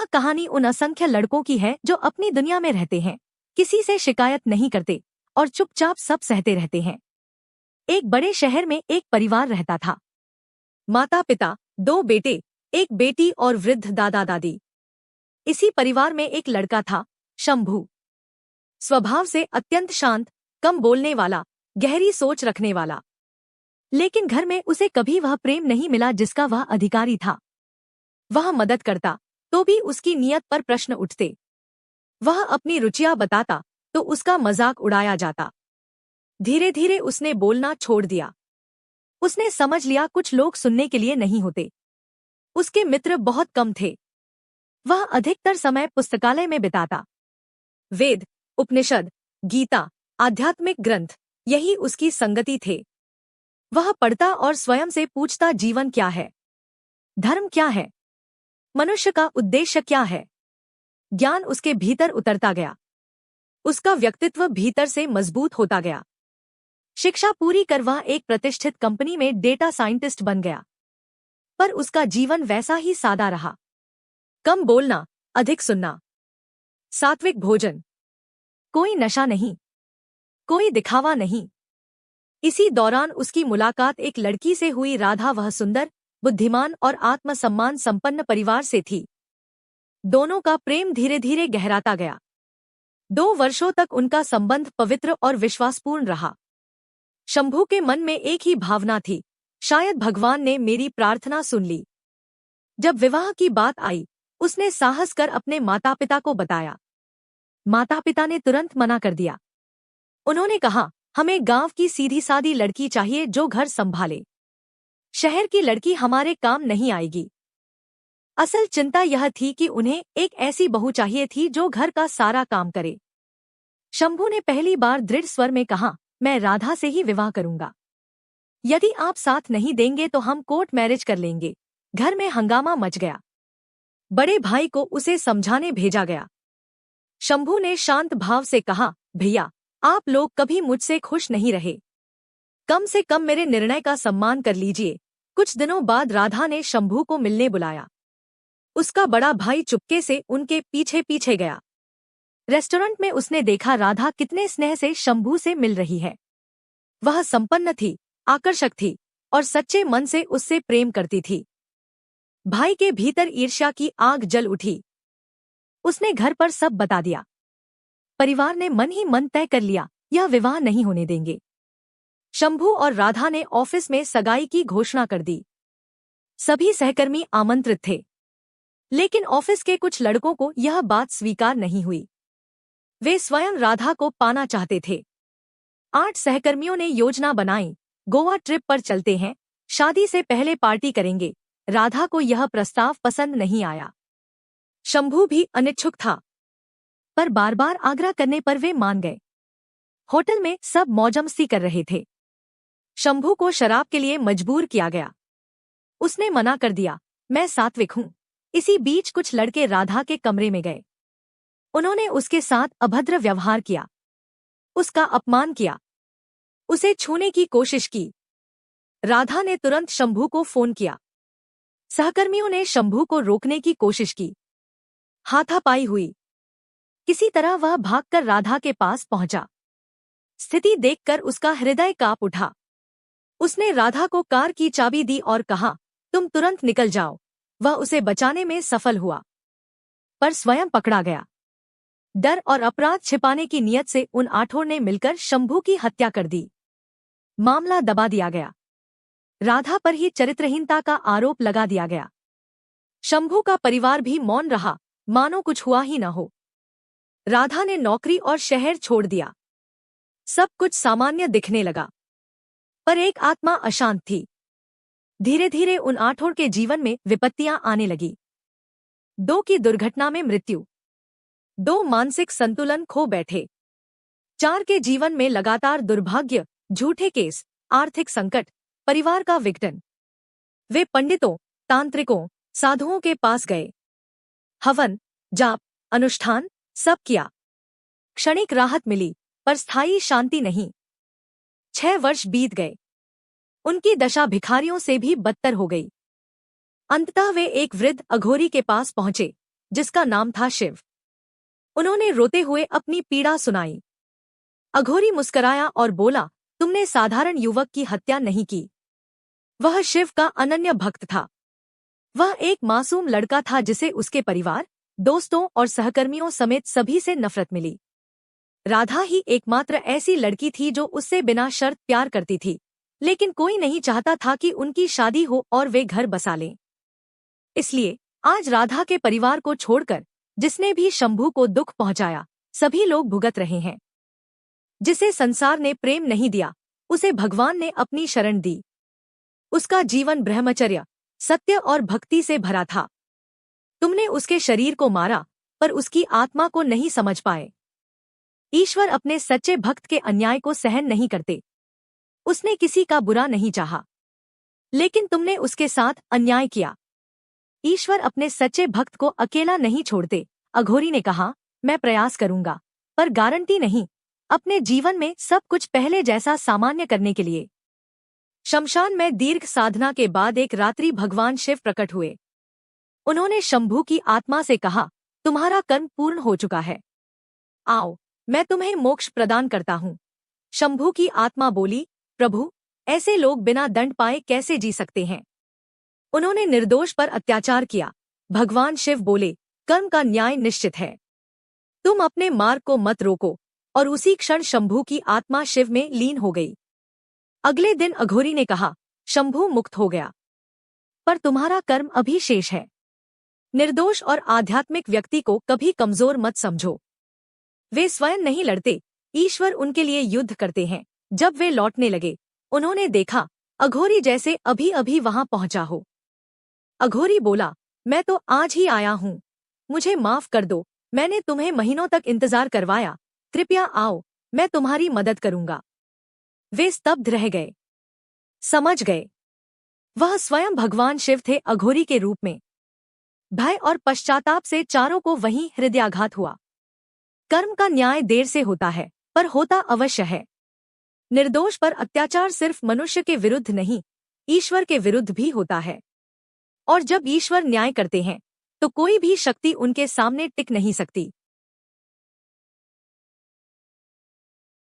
यह कहानी उन असंख्य लड़कों की है जो अपनी दुनिया में रहते हैं, किसी से शिकायत नहीं करते और चुपचाप सब सहते रहते हैं। एक बड़े शहर में एक परिवार रहता था। माता पिता, दो बेटे, एक बेटी और वृद्ध दादा दादी। इसी परिवार में एक लड़का था, शंभू। स्वभाव से अत्यंत शांत, कम बोलने वाला, गहरी सोच रखने वाला। लेकिन घर में उसे कभी वह प्रेम नहीं मिला जिसका वह अधिकारी था। वह मदद करता तो भी उसकी नीयत पर प्रश्न उठते। वह अपनी रुचियां बताता तो उसका मजाक उड़ाया जाता। धीरे धीरे उसने बोलना छोड़ दिया। उसने समझ लिया कुछ लोग सुनने के लिए नहीं होते। उसके मित्र बहुत कम थे। वह अधिकतर समय पुस्तकालय में बिताता। वेद, उपनिषद, गीता, आध्यात्मिक ग्रंथ, यही उसकी संगति थे। वह पढ़ता और स्वयं से पूछता, जीवन क्या है, धर्म क्या है, मनुष्य का उद्देश्य क्या है। ज्ञान उसके भीतर उतरता गया। उसका व्यक्तित्व भीतर से मजबूत होता गया। शिक्षा पूरी कर वह एक प्रतिष्ठित कंपनी में डेटा साइंटिस्ट बन गया। पर उसका जीवन वैसा ही सादा रहा। कम बोलना, अधिक सुनना, सात्विक भोजन, कोई नशा नहीं, कोई दिखावा नहीं। इसी दौरान उसकी मुलाकात एक लड़की से हुई, राधा। वह सुंदर, बुद्धिमान और आत्मसम्मान संपन्न परिवार से थी। दोनों का प्रेम धीरे धीरे गहराता गया। 2 वर्षों तक उनका संबंध पवित्र और विश्वासपूर्ण रहा। शंभू के मन में एक ही भावना थी, शायद भगवान ने मेरी प्रार्थना सुन ली। जब विवाह की बात आई, उसने साहस कर अपने माता पिता को बताया। माता पिता ने तुरंत मना कर दिया। उन्होंने कहा, हमें गांव की सीधी सादी लड़की चाहिए जो घर संभाले। शहर की लड़की हमारे काम नहीं आएगी। असल चिंता यह थी कि उन्हें एक ऐसी बहू चाहिए थी जो घर का सारा काम करे। शंभू ने पहली बार दृढ़ स्वर में कहा, मैं राधा से ही विवाह करूंगा। यदि आप साथ नहीं देंगे तो हम कोर्ट मैरिज कर लेंगे। घर में हंगामा मच गया। बड़े भाई को उसे समझाने भेजा गया। शंभू ने शांत भाव से कहा, भैया, आप लोग कभी मुझसे खुश नहीं रहे। कम से कम मेरे निर्णय का सम्मान कर लीजिए। कुछ दिनों बाद राधा ने शंभू को मिलने बुलाया। उसका बड़ा भाई चुपके से उनके पीछे पीछे गया। रेस्टोरेंट में उसने देखा राधा कितने स्नेह से शंभू से मिल रही है। वह संपन्न थी, आकर्षक थी और सच्चे मन से उससे प्रेम करती थी। भाई के भीतर ईर्ष्या की आग जल उठी। उसने घर पर सब बता दिया। परिवार ने मन ही मन तय कर लिया, यह विवाह नहीं होने देंगे। शंभू और राधा ने ऑफिस में सगाई की घोषणा कर दी। सभी सहकर्मी आमंत्रित थे, लेकिन ऑफिस के कुछ लड़कों को यह बात स्वीकार नहीं हुई। वे स्वयं राधा को पाना चाहते थे। 8 सहकर्मियों ने योजना बनाई, गोवा ट्रिप पर चलते हैं, शादी से पहले पार्टी करेंगे। राधा को यह प्रस्ताव पसंद नहीं आया। शंभू भी अनिच्छुक था, पर बार बार आग्रह करने पर वे मान गए। होटल में सब मौजमस्ती कर रहे थे। शंभू को शराब के लिए मजबूर किया गया। उसने मना कर दिया, मैं सात्विक हूं। इसी बीच कुछ लड़के राधा के कमरे में गए। उन्होंने उसके साथ अभद्र व्यवहार किया, उसका अपमान किया, उसे छूने की कोशिश की। राधा ने तुरंत शंभू को फोन किया। सहकर्मियों ने शंभू को रोकने की कोशिश की। हाथापाई हुई। किसी तरह वह भागकर राधा के पास पहुंचा। स्थिति देखकर उसका हृदय कांप उठा। उसने राधा को कार की चाबी दी और कहा, तुम तुरंत निकल जाओ। वह उसे बचाने में सफल हुआ, पर स्वयं पकड़ा गया। डर और अपराध छिपाने की नीयत से उन 8 ने मिलकर शंभू की हत्या कर दी। मामला दबा दिया गया। राधा पर ही चरित्रहीनता का आरोप लगा दिया गया। शंभू का परिवार भी मौन रहा, मानो कुछ हुआ ही न हो। राधा ने नौकरी और शहर छोड़ दिया। सब कुछ सामान्य दिखने लगा, पर एक आत्मा अशांत थी। धीरे धीरे उन 8 के जीवन में विपत्तियां आने लगी। 2 की दुर्घटना में मृत्यु, 2 मानसिक संतुलन खो बैठे, 4 के जीवन में लगातार दुर्भाग्य, झूठे केस, आर्थिक संकट, परिवार का विघटन। वे पंडितों, तांत्रिकों, साधुओं के पास गए। हवन, जाप, अनुष्ठान सब किया। क्षणिक राहत मिली, पर स्थायी शांति नहीं। 6 वर्ष बीत गए। उनकी दशा भिखारियों से भी बदतर हो गई। अंततः वे एक वृद्ध अघोरी के पास पहुंचे, जिसका नाम था शिव। उन्होंने रोते हुए अपनी पीड़ा सुनाई। अघोरी मुस्कराया और बोला, तुमने साधारण युवक की हत्या नहीं की। वह शिव का अनन्य भक्त था। वह एक मासूम लड़का था जिसे उसके परिवार, दोस्तों और सहकर्मियों समेत सभी से नफरत मिली। राधा ही एकमात्र ऐसी लड़की थी जो उससे बिना शर्त प्यार करती थी, लेकिन कोई नहीं चाहता था कि उनकी शादी हो और वे घर बसा लें। इसलिए आज राधा के परिवार को छोड़कर जिसने भी शंभू को दुख पहुंचाया, सभी लोग भुगत रहे हैं। जिसे संसार ने प्रेम नहीं दिया, उसे भगवान ने अपनी शरण दी। उसका जीवन ब्रह्मचर्य, सत्य और भक्ति से भरा था। तुमने उसके शरीर को मारा, पर उसकी आत्मा को नहीं समझ पाए। ईश्वर अपने सच्चे भक्त के अन्याय को सहन नहीं करते। उसने किसी का बुरा नहीं चाहा, लेकिन तुमने उसके साथ अन्याय किया। ईश्वर अपने सच्चे भक्त को अकेला नहीं छोड़ते। अघोरी ने कहा, मैं प्रयास करूंगा, पर गारंटी नहीं, अपने जीवन में सब कुछ पहले जैसा सामान्य करने के लिए। शमशान में दीर्घ साधना के बाद एक रात्रि भगवान शिव प्रकट हुए। उन्होंने शंभू की आत्मा से कहा, तुम्हारा कर्म पूर्ण हो चुका है। आओ, मैं तुम्हें मोक्ष प्रदान करता हूँ। शंभू की आत्मा बोली, प्रभु, ऐसे लोग बिना दंड पाए कैसे जी सकते हैं? उन्होंने निर्दोष पर अत्याचार किया। भगवान शिव बोले, कर्म का न्याय निश्चित है। तुम अपने मार्ग को मत रोको। और उसी क्षण शंभू की आत्मा शिव में लीन हो गई। अगले दिन अघोरी ने कहा, शंभू मुक्त हो गया, पर तुम्हारा कर्म अभी शेष है। निर्दोष और आध्यात्मिक व्यक्ति को कभी कमजोर मत समझो। वे स्वयं नहीं लड़ते, ईश्वर उनके लिए युद्ध करते हैं। जब वे लौटने लगे, उन्होंने देखा अघोरी जैसे अभी अभी वहां पहुंचा हो। अघोरी बोला, मैं तो आज ही आया हूँ, मुझे माफ कर दो, मैंने तुम्हें महीनों तक इंतजार करवाया, कृपया आओ, मैं तुम्हारी मदद करूंगा। वे स्तब्ध रह गए, समझ गए वह स्वयं भगवान शिव थे अघोरी के रूप में। भय और पश्चाताप से चारों को वहीं हृदयाघात हुआ। कर्म का न्याय देर से होता है, पर होता अवश्य है। निर्दोष पर अत्याचार सिर्फ मनुष्य के विरुद्ध नहीं, ईश्वर के विरुद्ध भी होता है। और जब ईश्वर न्याय करते हैं, तो कोई भी शक्ति उनके सामने टिक नहीं सकती।